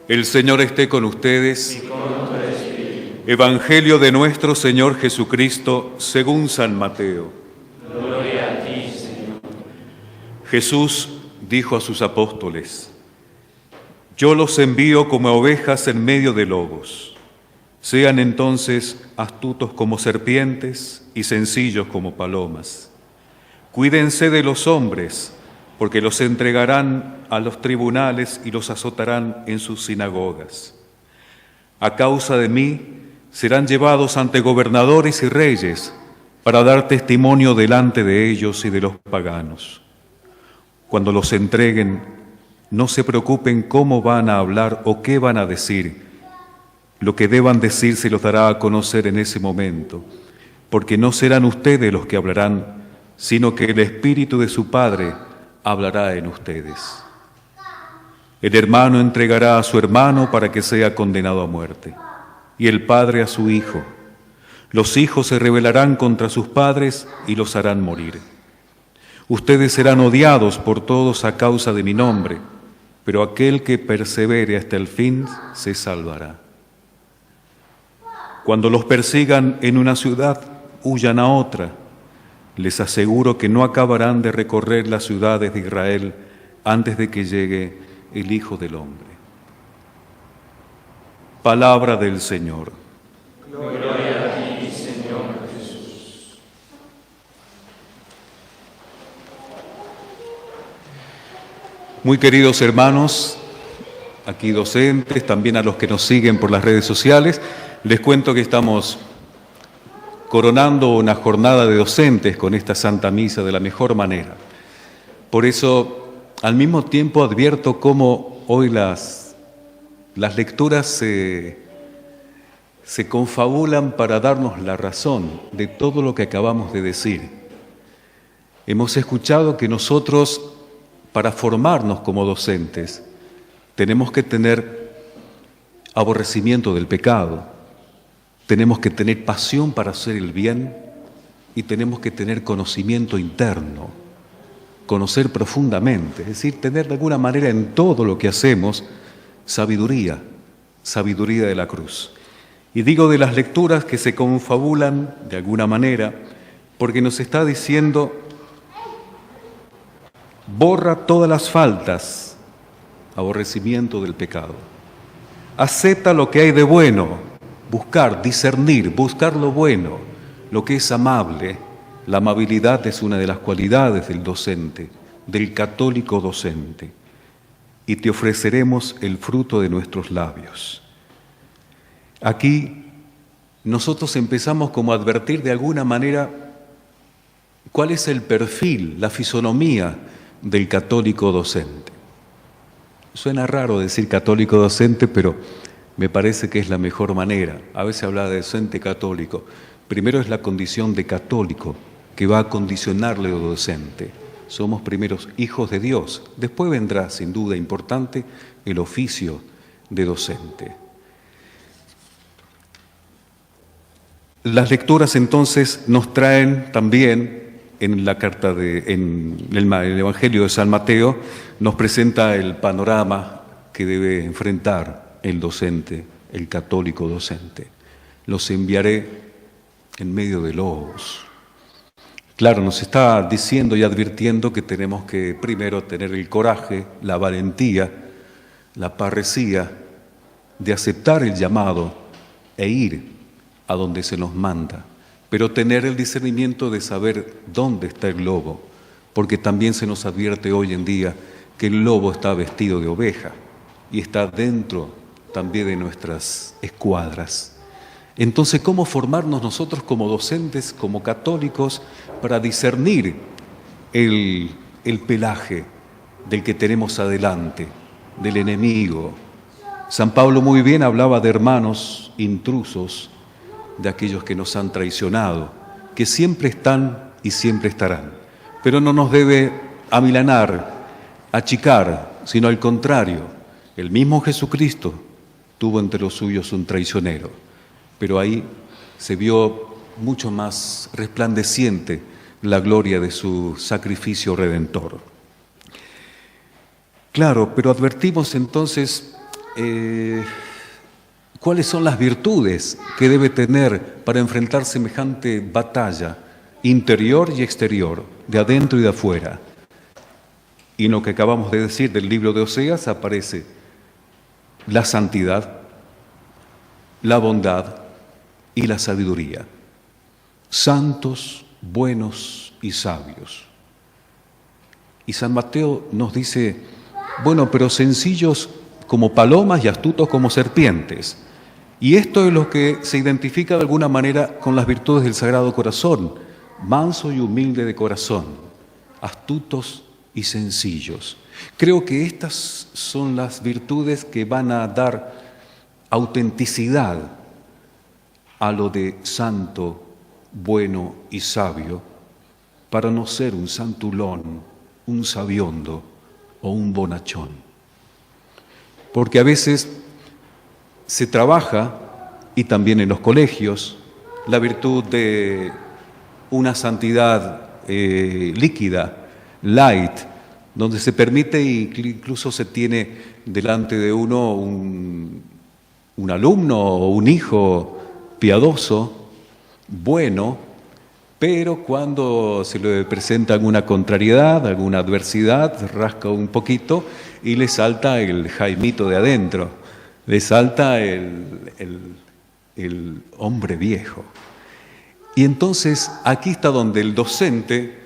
El Señor esté con ustedes. Y con tu espíritu. Evangelio de nuestro Señor Jesucristo según San Mateo. Gloria a ti, Señor. Jesús dijo a sus apóstoles: Yo los envío como ovejas en medio de lobos. Sean entonces astutos como serpientes y sencillos como palomas. Cuídense de los hombres, porque los entregarán a los tribunales y los azotarán en sus sinagogas. A causa de mí serán llevados ante gobernadores y reyes para dar testimonio delante de ellos y de los paganos. Cuando los entreguen, no se preocupen cómo van a hablar o qué van a decir. Lo que deban decir se los dará a conocer en ese momento, porque no serán ustedes los que hablarán, sino que el Espíritu de su Padre hablará en ustedes. El hermano entregará a su hermano para que sea condenado a muerte, y el padre a su hijo. Los hijos se rebelarán contra sus padres y los harán morir. Ustedes serán odiados por todos a causa de mi nombre, pero aquel que persevere hasta el fin se salvará. Cuando los persigan en una ciudad, huyan a otra. Les aseguro que no acabarán de recorrer las ciudades de Israel antes de que llegue el Hijo del Hombre. Palabra del Señor. Gloria a ti, Señor Jesús. Muy queridos hermanos, aquí docentes, también a los que nos siguen por las redes sociales, les cuento que estamos coronando una jornada de docentes con esta Santa Misa de la mejor manera. Por eso, al mismo tiempo advierto cómo hoy las lecturas se confabulan para darnos la razón de todo lo que acabamos de decir. Hemos escuchado que nosotros, para formarnos como docentes, tenemos que tener aborrecimiento del pecado, tenemos que tener pasión para hacer el bien y tenemos que tener conocimiento interno, conocer profundamente, es decir, tener de alguna manera en todo lo que hacemos sabiduría de la cruz. Y digo de las lecturas que se confabulan de alguna manera porque nos está diciendo: borra todas las faltas, aborrecimiento del pecado. Acepta lo que hay de bueno, buscar, discernir, buscar lo bueno, lo que es amable. La amabilidad es una de las cualidades del docente, del católico docente. Y te ofreceremos el fruto de nuestros labios. Aquí nosotros empezamos como a advertir de alguna manera cuál es el perfil, la fisonomía del católico docente. Suena raro decir católico docente, pero me parece que es la mejor manera. A veces habla de docente católico. Primero es la condición de católico, que va a condicionarle al docente. Somos primeros hijos de Dios. Después vendrá, sin duda importante, el oficio de docente. Las lecturas entonces nos traen también, en el Evangelio de San Mateo, nos presenta el panorama que debe enfrentar el docente, el católico docente. Los enviaré en medio de lobos. Claro, nos está diciendo y advirtiendo que tenemos que primero tener el coraje, la valentía, la parresía de aceptar el llamado e ir a donde se nos manda, pero tener el discernimiento de saber dónde está el lobo, porque también se nos advierte hoy en día que el lobo está vestido de oveja y está dentro también de nuestras escuadras. Entonces, ¿cómo formarnos nosotros como docentes, como católicos, para discernir el pelaje del que tenemos adelante, del enemigo? San Pablo muy bien hablaba de hermanos intrusos, de aquellos que nos han traicionado, que siempre están y siempre estarán. Pero no nos debe amilanar, achicar, sino al contrario. El mismo Jesucristo tuvo entre los suyos un traicionero, pero ahí se vio mucho más resplandeciente la gloria de su sacrificio redentor. Claro, pero advertimos entonces ¿Cuáles son las virtudes que debe tener para enfrentar semejante batalla interior y exterior, de adentro y de afuera? Y en lo que acabamos de decir del libro de Oseas aparece la santidad, la bondad y la sabiduría. Santos, buenos y sabios. Y San Mateo nos dice, bueno, pero sencillos como palomas y astutos como serpientes. Y esto es lo que se identifica de alguna manera con las virtudes del Sagrado Corazón, manso y humilde de corazón, astutos y sencillos. Creo que estas son las virtudes que van a dar autenticidad a lo de santo, bueno y sabio, para no ser un santulón, un sabiondo o un bonachón. Porque a veces se trabaja, y también en los colegios, la virtud de una santidad líquida, light, donde se permite e incluso se tiene delante de uno un alumno o un hijo piadoso, bueno, pero cuando se le presenta alguna contrariedad, alguna adversidad, rasca un poquito y le salta el Jaimito de adentro, le salta el hombre viejo. Y entonces aquí está donde el docente,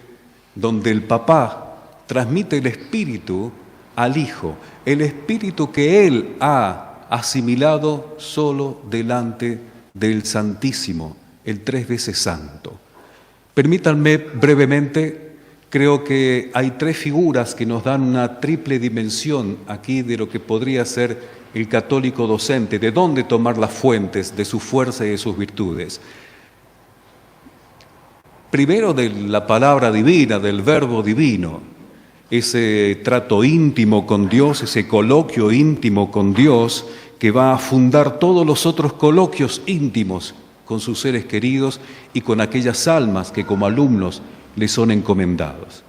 donde el papá transmite el espíritu al hijo, el espíritu que él ha asimilado solo delante del Santísimo, el 3 veces santo. Permítanme brevemente, creo que hay 3 figuras que nos dan una triple dimensión aquí de lo que podría ser el católico docente, de dónde tomar las fuentes de su fuerza y de sus virtudes. Primero de la palabra divina, del verbo divino, ese trato íntimo con Dios, ese coloquio íntimo con Dios que va a fundar todos los otros coloquios íntimos con sus seres queridos y con aquellas almas que como alumnos les son encomendados.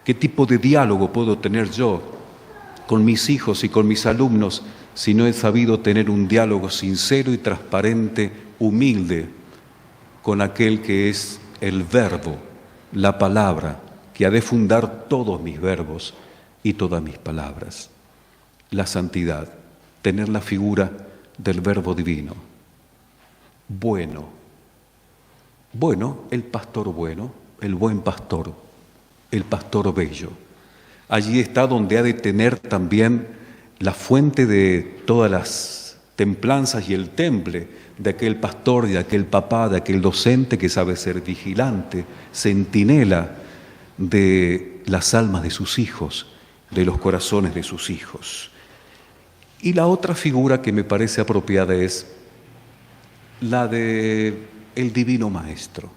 ¿Qué tipo de diálogo puedo tener yo con mis hijos y con mis alumnos si no he sabido tener un diálogo sincero y transparente, humilde, con aquel que es el verbo, la palabra, que ha de fundar todos mis verbos y todas mis palabras? La santidad, tener la figura del verbo divino. Bueno, el pastor bueno, el buen pastor, el pastor bello. Allí está donde ha de tener también la fuente de todas las templanzas y el temple de aquel pastor, de aquel papá, de aquel docente que sabe ser vigilante, centinela de las almas de sus hijos, de los corazones de sus hijos. Y la otra figura que me parece apropiada es la de el Divino Maestro.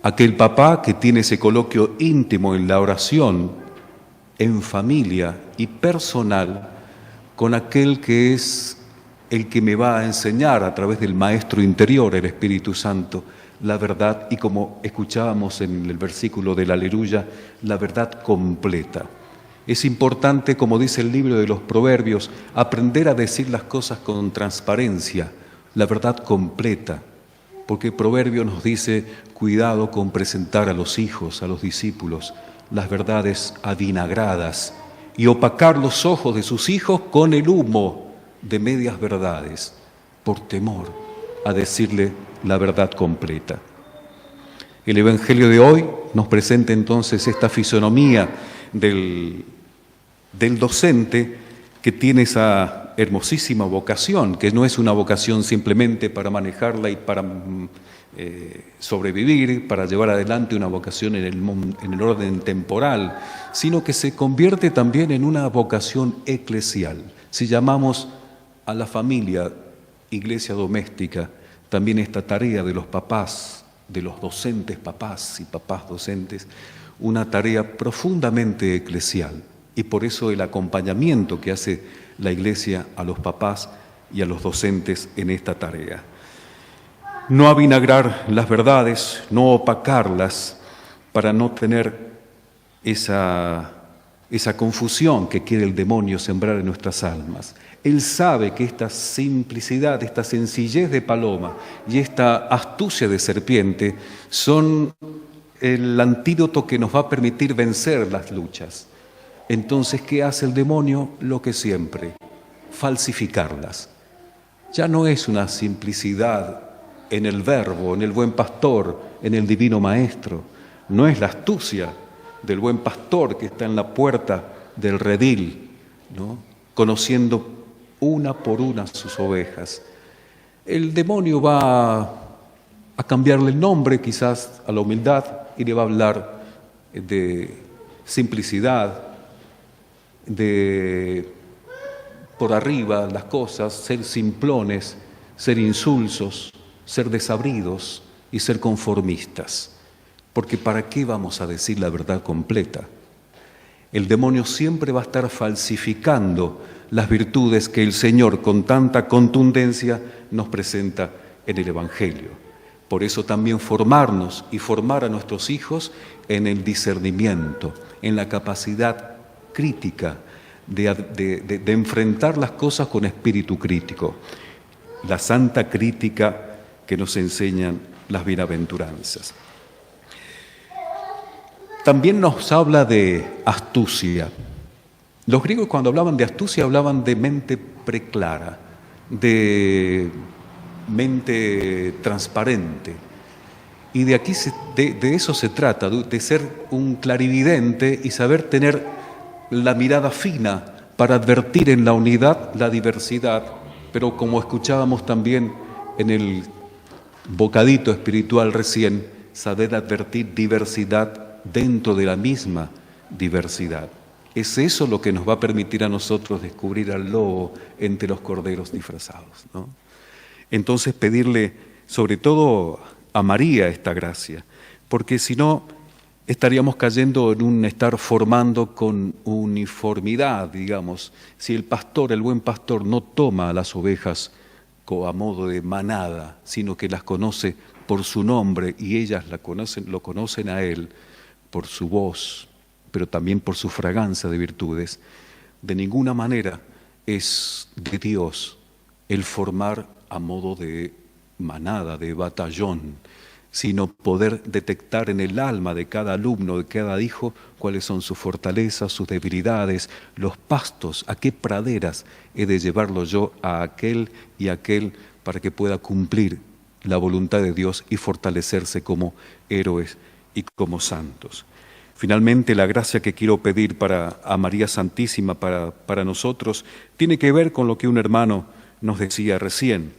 Aquel papá que tiene ese coloquio íntimo en la oración, en familia y personal, con aquel que es el que me va a enseñar a través del Maestro interior, el Espíritu Santo, la verdad, y como escuchábamos en el versículo del Aleluya, la verdad completa. Es importante, como dice el libro de los Proverbios, aprender a decir las cosas con transparencia, la verdad completa, porque el Proverbio nos dice, cuidado con presentar a los hijos, a los discípulos, las verdades avinagradas y opacar los ojos de sus hijos con el humo de medias verdades, por temor a decirle la verdad completa. El Evangelio de hoy nos presenta entonces esta fisonomía del docente que tiene esa hermosísima vocación, que no es una vocación simplemente para manejarla y para sobrevivir, para llevar adelante una vocación en el orden temporal, sino que se convierte también en una vocación eclesial. Si llamamos a la familia iglesia doméstica, también esta tarea de los papás, de los docentes papás y papás docentes, una tarea profundamente eclesial. Y por eso el acompañamiento que hace la Iglesia a los papás y a los docentes en esta tarea. No avinagrar las verdades, no opacarlas para no tener esa esa confusión que quiere el demonio sembrar en nuestras almas. Él sabe que esta simplicidad, esta sencillez de paloma y esta astucia de serpiente son el antídoto que nos va a permitir vencer las luchas. Entonces, ¿qué hace el demonio? Lo que siempre, falsificarlas. Ya no es una simplicidad en el verbo, en el buen pastor, en el divino maestro. No es la astucia del buen pastor que está en la puerta del redil, ¿no?, conociendo una por una sus ovejas. El demonio va a cambiarle el nombre quizás a la humildad y le va a hablar de simplicidad, de por arriba las cosas, ser simplones, ser insulsos, ser desabridos y ser conformistas. Porque ¿para qué vamos a decir la verdad completa? El demonio siempre va a estar falsificando las virtudes que el Señor con tanta contundencia nos presenta en el Evangelio. Por eso también formarnos y formar a nuestros hijos en el discernimiento, en la capacidad crítica de enfrentar las cosas con espíritu crítico. La santa crítica que nos enseñan las bienaventuranzas. También nos habla de astucia. Los griegos, cuando hablaban de astucia, hablaban de mente preclara, de mente transparente. Y de aquí de eso se trata, de ser un clarividente y saber tener la mirada fina para advertir en la unidad la diversidad, pero como escuchábamos también en el bocadito espiritual recién, saber advertir diversidad dentro de la misma diversidad. Es eso lo que nos va a permitir a nosotros descubrir al lobo entre los corderos disfrazados, ¿no? Entonces pedirle sobre todo a María esta gracia, porque si no estaríamos cayendo en un estar formando con uniformidad, digamos. Si el pastor, el buen pastor, no toma a las ovejas a modo de manada, sino que las conoce por su nombre y ellas lo conocen a él, por su voz, pero también por su fragancia de virtudes, de ninguna manera es de Dios el formar a modo de manada, de batallón, sino poder detectar en el alma de cada alumno, de cada hijo, cuáles son sus fortalezas, sus debilidades, los pastos, a qué praderas he de llevarlo yo a aquel y aquel para que pueda cumplir la voluntad de Dios y fortalecerse como héroes y como santos. Finalmente, la gracia que quiero pedir a María Santísima para nosotros tiene que ver con lo que un hermano nos decía recién.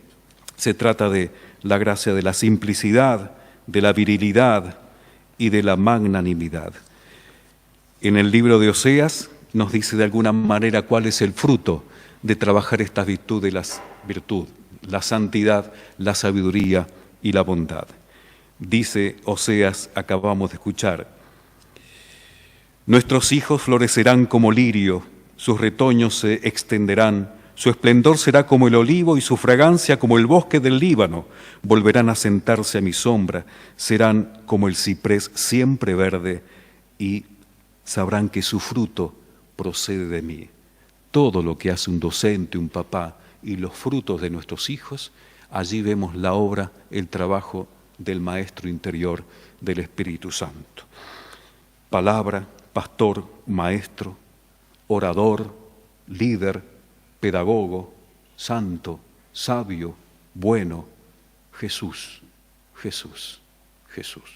Se trata de la gracia de la simplicidad, de la virilidad y de la magnanimidad. En el libro de Oseas nos dice de alguna manera cuál es el fruto de trabajar estas virtudes, la santidad, la sabiduría y la bondad. Dice Oseas, acabamos de escuchar: nuestros hijos florecerán como lirio, sus retoños se extenderán, su esplendor será como el olivo y su fragancia como el bosque del Líbano. Volverán a sentarse a mi sombra, serán como el ciprés siempre verde y sabrán que su fruto procede de mí. Todo lo que hace un docente, un papá y los frutos de nuestros hijos, allí vemos la obra, el trabajo del Maestro interior, del Espíritu Santo. Palabra, pastor, maestro, orador, líder, pedagogo, santo, sabio, bueno, Jesús, Jesús, Jesús.